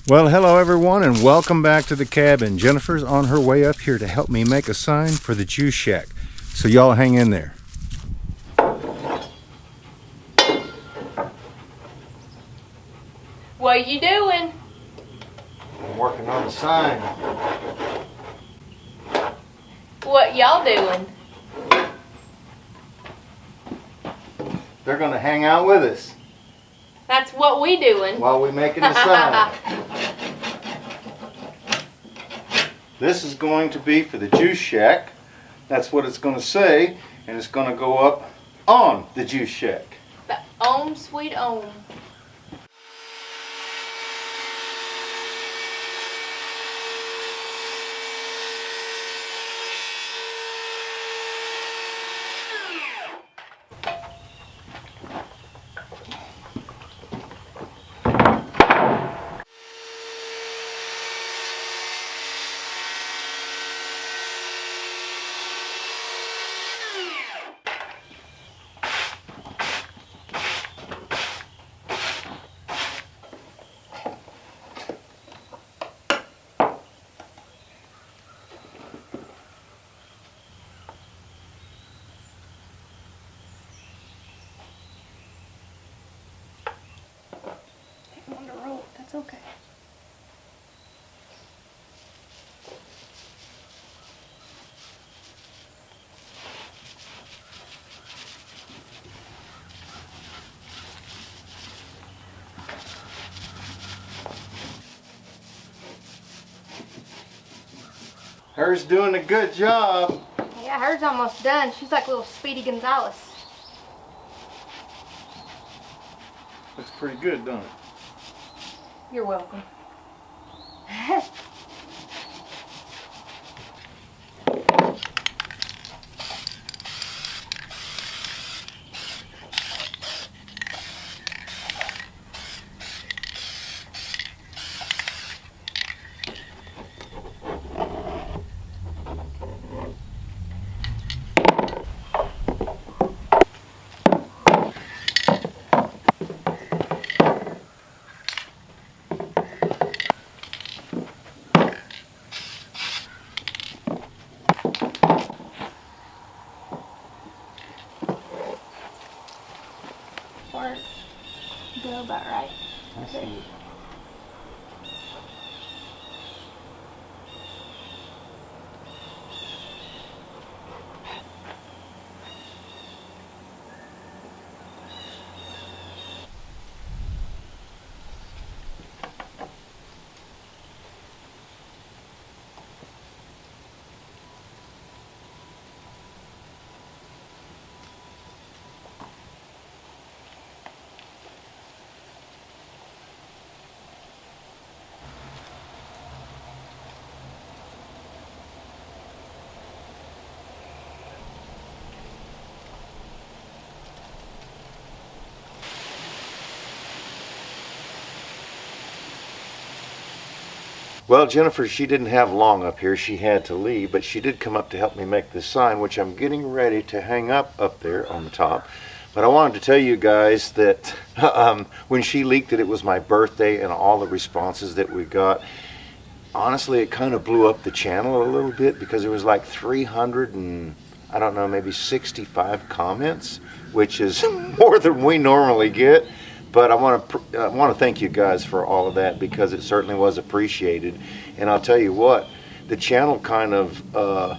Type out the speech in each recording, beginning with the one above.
Well, hello everyone and welcome back to the cabin. Jennifer's on her way up here to help me make a sign for the juice shack. So y'all hang in there. What you doing? I'm working on the sign. What y'all doing? They're gonna hang out with us That's what we doing. while we're making the sign. This is going to be for the juice shack. That's what it's going to say, and it's going to go up on the juice shack. The Om Sweet Om. On the rope, that's okay. Her's doing a good job. Yeah, hers almost done. She's like little Speedy Gonzales. Looks pretty good, don't it? You're welcome. Or go about right. I see. Well, Jennifer, she didn't have long up here. She had to leave, but she did come up to help me make this sign, which I'm getting ready to hang up there on the top. But I wanted to tell you guys that when she leaked that it was my birthday and all the responses that we got, honestly, it kind of blew up the channel a little bit because there was like 300 and, I don't know, maybe 65 comments, which is more than we normally get. But I want to thank you guys for all of that because it certainly was appreciated. And I'll tell you what, the channel kind of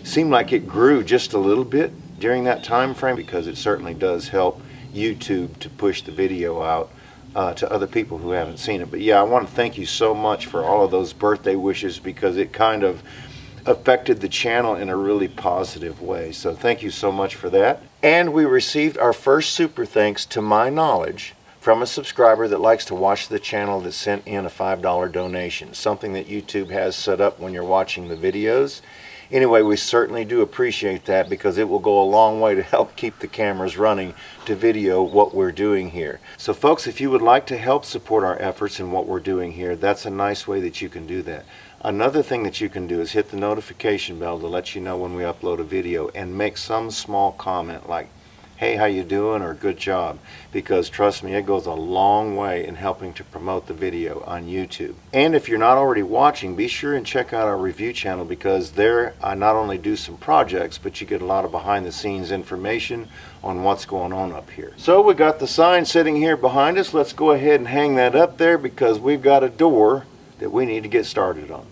seemed like it grew just a little bit during that time frame because it certainly does help YouTube to push the video out to other people who haven't seen it. But yeah, I want to thank you so much for all of those birthday wishes because it kind of affected the channel in a really positive way. So thank you so much for that. And we received our first super thanks, to my knowledge, from a subscriber that likes to watch the channel that sent in a $5 donation, something that YouTube has set up when you're watching the videos. Anyway, we certainly do appreciate that because it will go a long way to help keep the cameras running to video what we're doing here. So folks, if you would like to help support our efforts in what we're doing here, that's a nice way that you can do that. Another thing that you can do is hit the notification bell to let you know when we upload a video and make some small comment like, hey, how you doing, or good job, because trust me, it goes a long way in helping to promote the video on YouTube. And if you're not already watching, be sure and check out our review channel, because there I not only do some projects, but you get a lot of behind the scenes information on what's going on up here. So we got the sign sitting here behind us. Let's go ahead and hang that up there, because we've got a door that we need to get started on.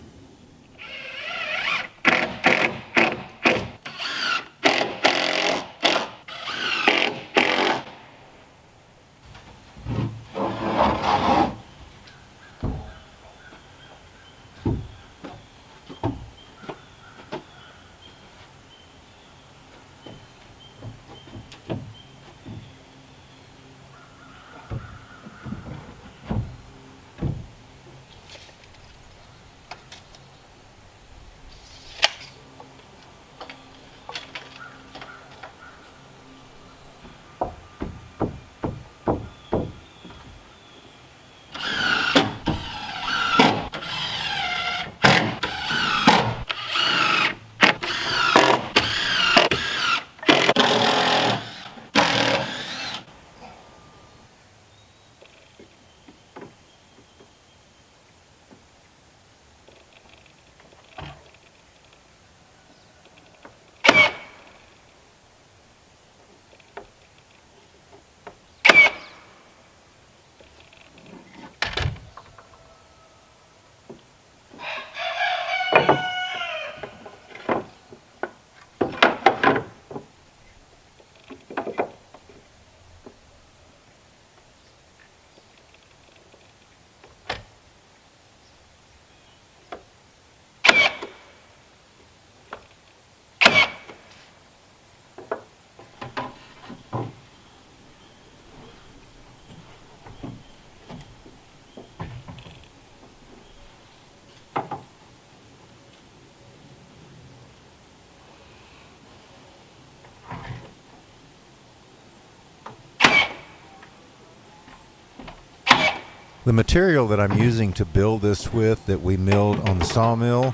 The material that I'm using to build this with, that we milled on the sawmill,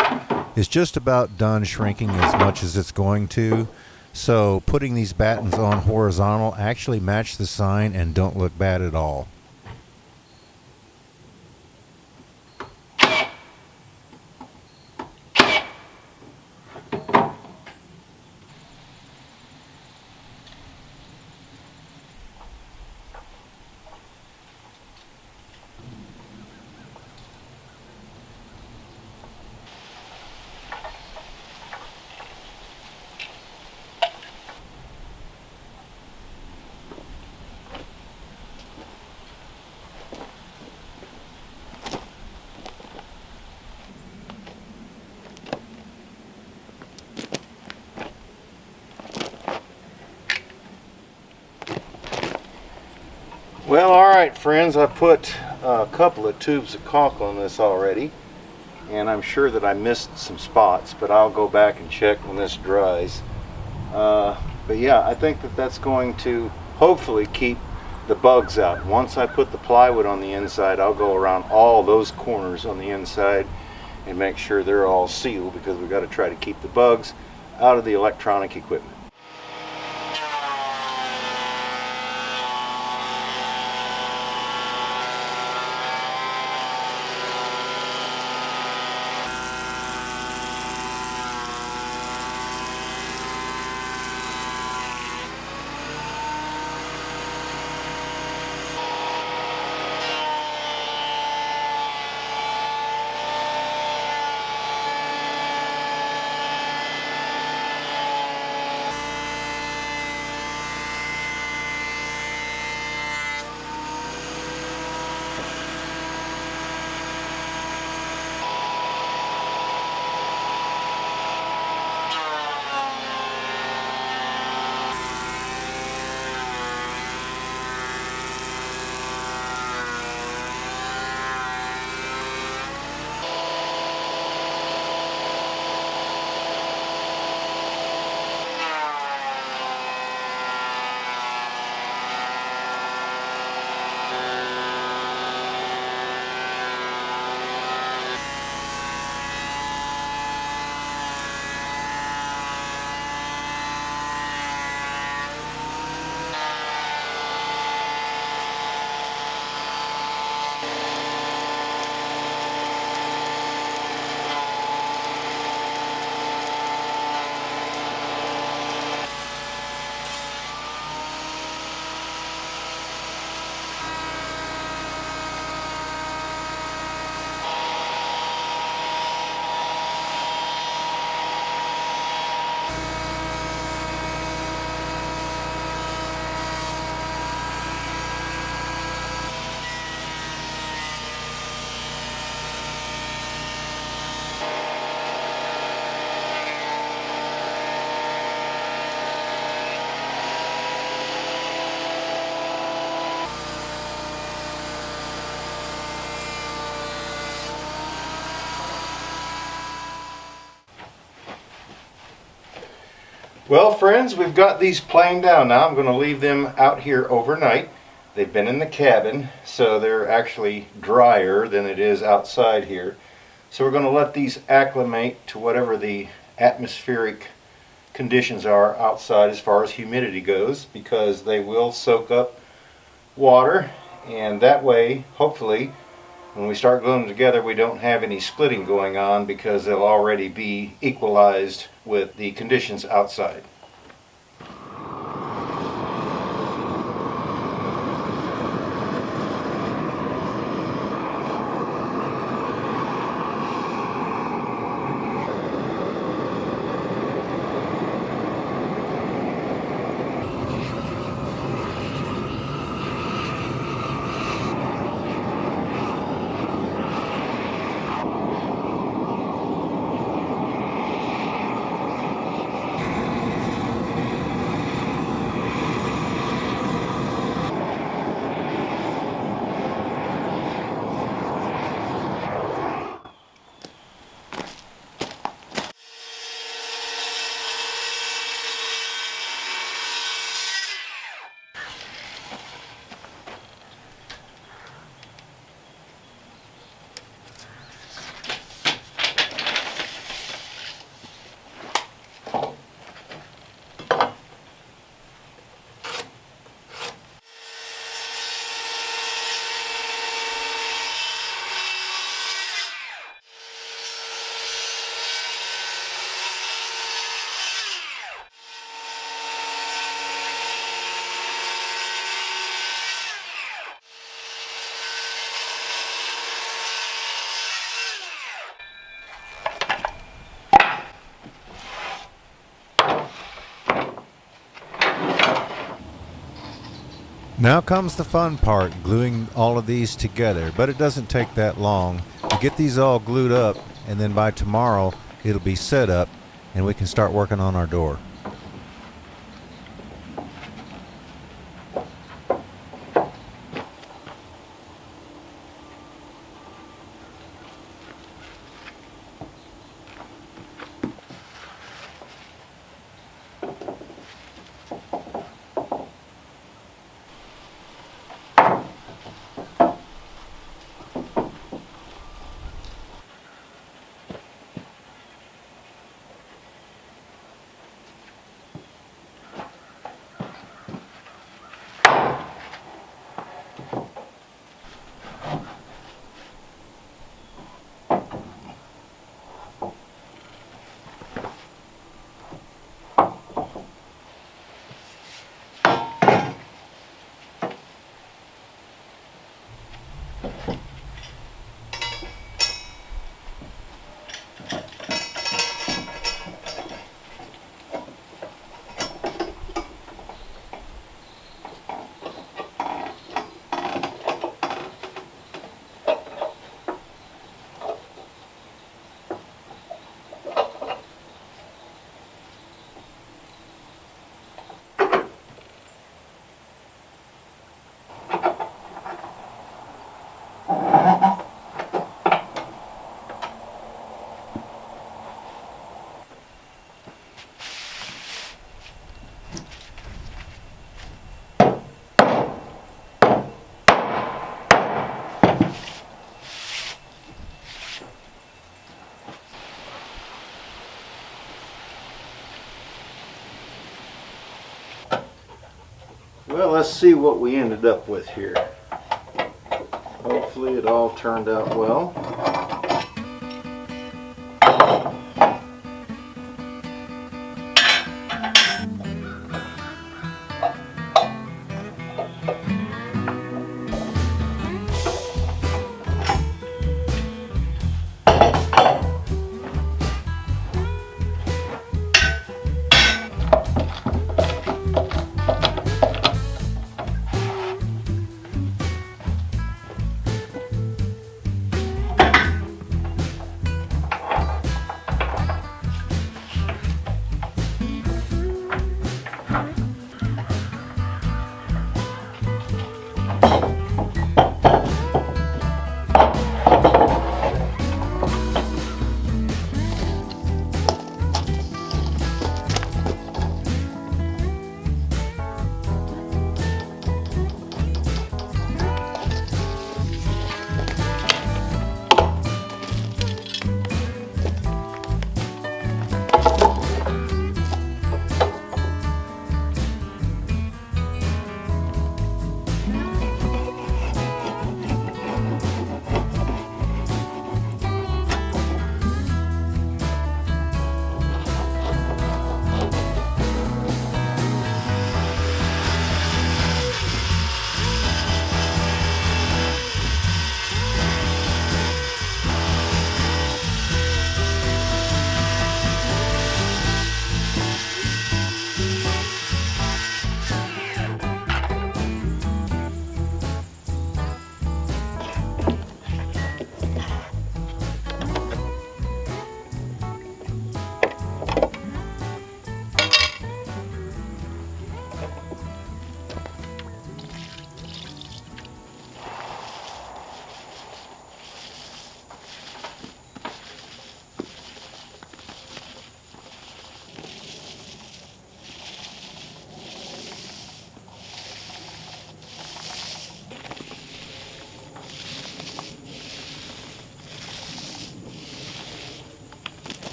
is just about done shrinking as much as it's going to. So putting these battens on horizontal actually match the sign and don't look bad at all. Well, alright friends, I put a couple of tubes of caulk on this already, and I'm sure that I missed some spots, but I'll go back and check when this dries. But yeah, I think that that's going to hopefully keep the bugs out. Once I put the plywood on the inside, I'll go around all those corners on the inside and make sure they're all sealed, because we've got to try to keep the bugs out of the electronic equipment. Well, friends, we've got these planed down now. I'm going to leave them out here overnight. They've been in the cabin, so they're actually drier than it is outside here. So we're going to let these acclimate to whatever the atmospheric conditions are outside as far as humidity goes, because they will soak up water, and that way, hopefully, when we start gluing them together, we don't have any splitting going on because they'll already be equalized with the conditions outside. Now comes the fun part, gluing all of these together, but it doesn't take that long. We get these all glued up, and then by tomorrow it'll be set up and we can start working on our door. Well, let's see what we ended up with here. Hopefully it all turned out well.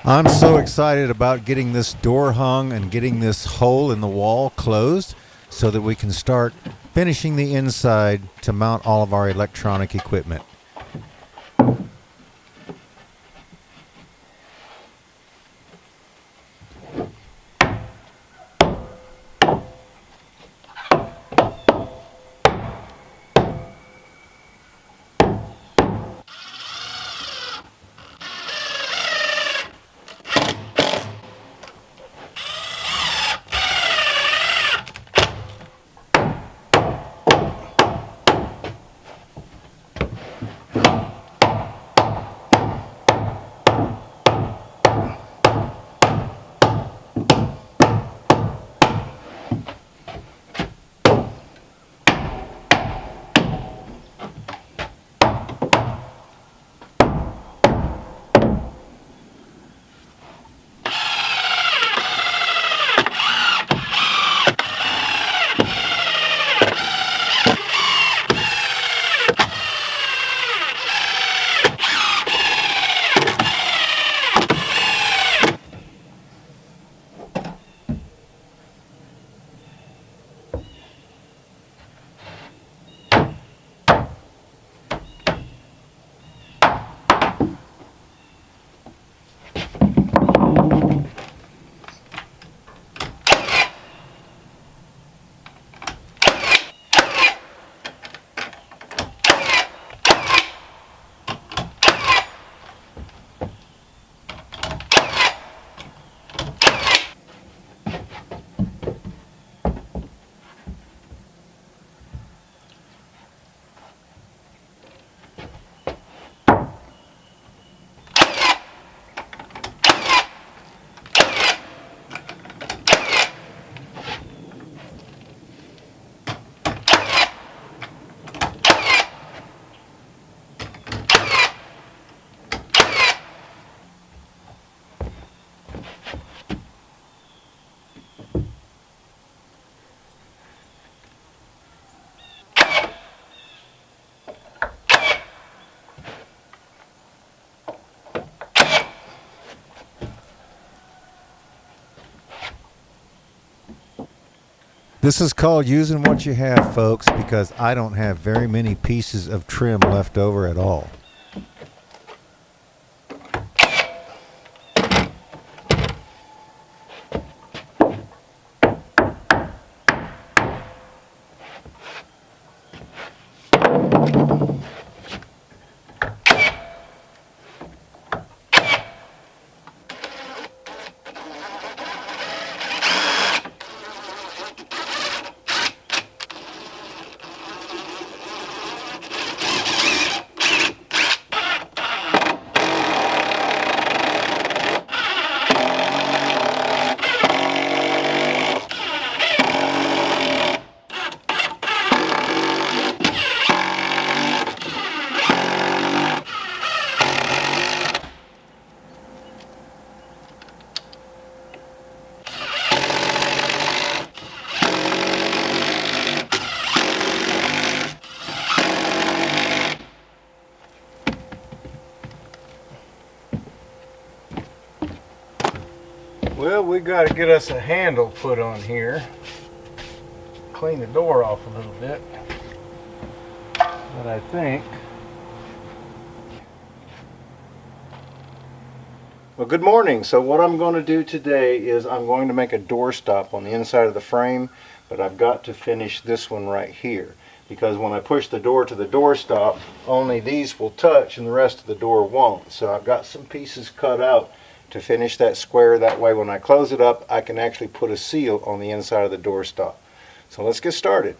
I'm so excited about getting this door hung and getting this hole in the wall closed so that we can start finishing the inside to mount all of our electronic equipment. This is called using what you have, folks, because I don't have very many pieces of trim left over at all. Well, we got to get us a handle put on here. Clean the door off a little bit. But I think... Well, good morning. So what I'm going to do today is I'm going to make a door stop on the inside of the frame, but I've got to finish this one right here, because when I push the door to the door stop, only these will touch and the rest of the door won't. So I've got some pieces cut out to finish that square. That way when I close it up, I can actually put a seal on the inside of the door stop. So let's get started.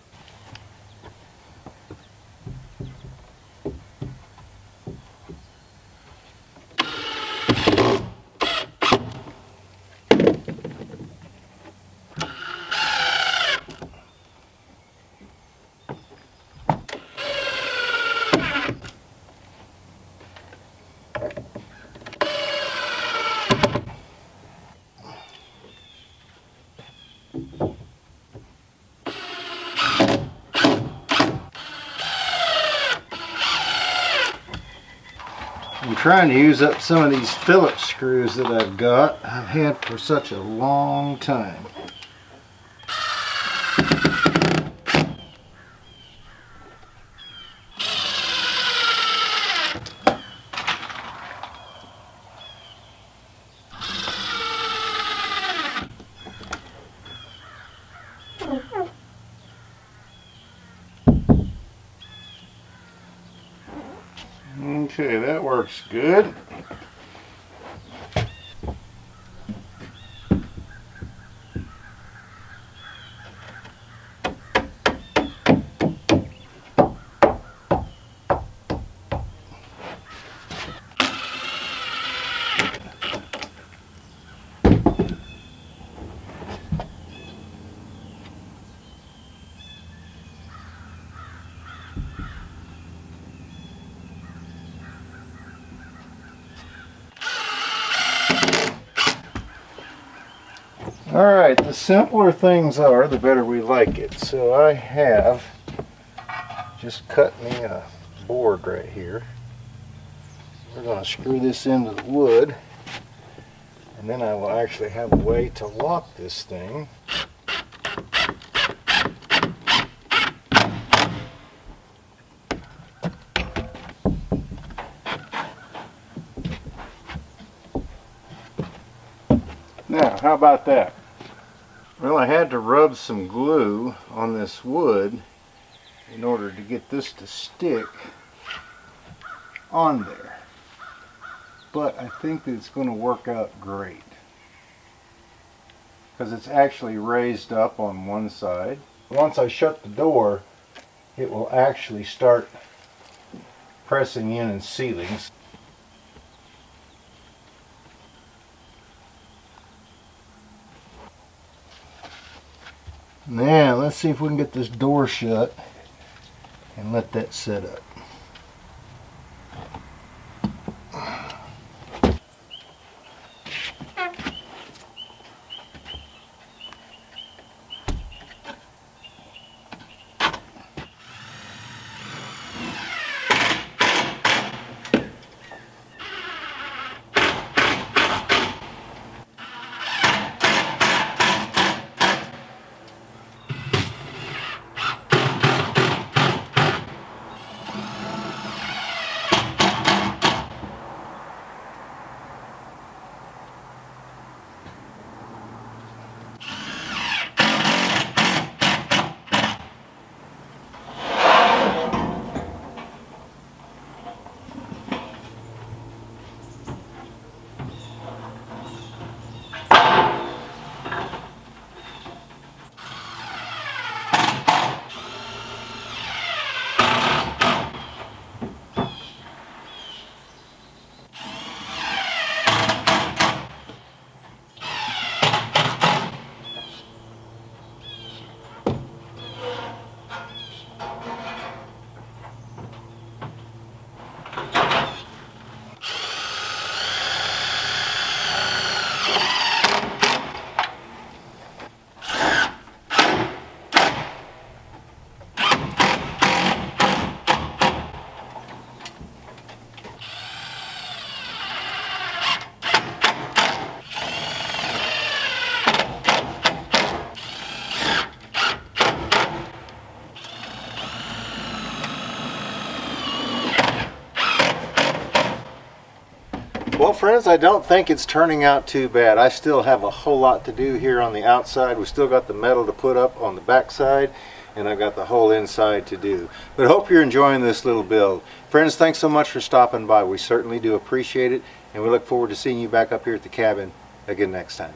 I'm trying to use up some of these Phillips screws that I've got. I've had for such a long time. Okay, that works good. Alright, the simpler things are, the better we like it. So I have just cut me a board right here. We're going to screw this into the wood, and then I will actually have a way to lock this thing. Now, how about that? Well, I had to rub some glue on this wood in order to get this to stick on there. But I think that it's going to work out great, because it's actually raised up on one side. Once I shut the door, it will actually start pressing in and sealing. Now, let's see if we can get this door shut and let that set up. Well, friends, I don't think it's turning out too bad. I still have a whole lot to do here on the outside. We still got the metal to put up on the back side, and I've got the whole inside to do. But I hope you're enjoying this little build. Friends, thanks so much for stopping by. We certainly do appreciate it, and we look forward to seeing you back up here at the cabin again next time.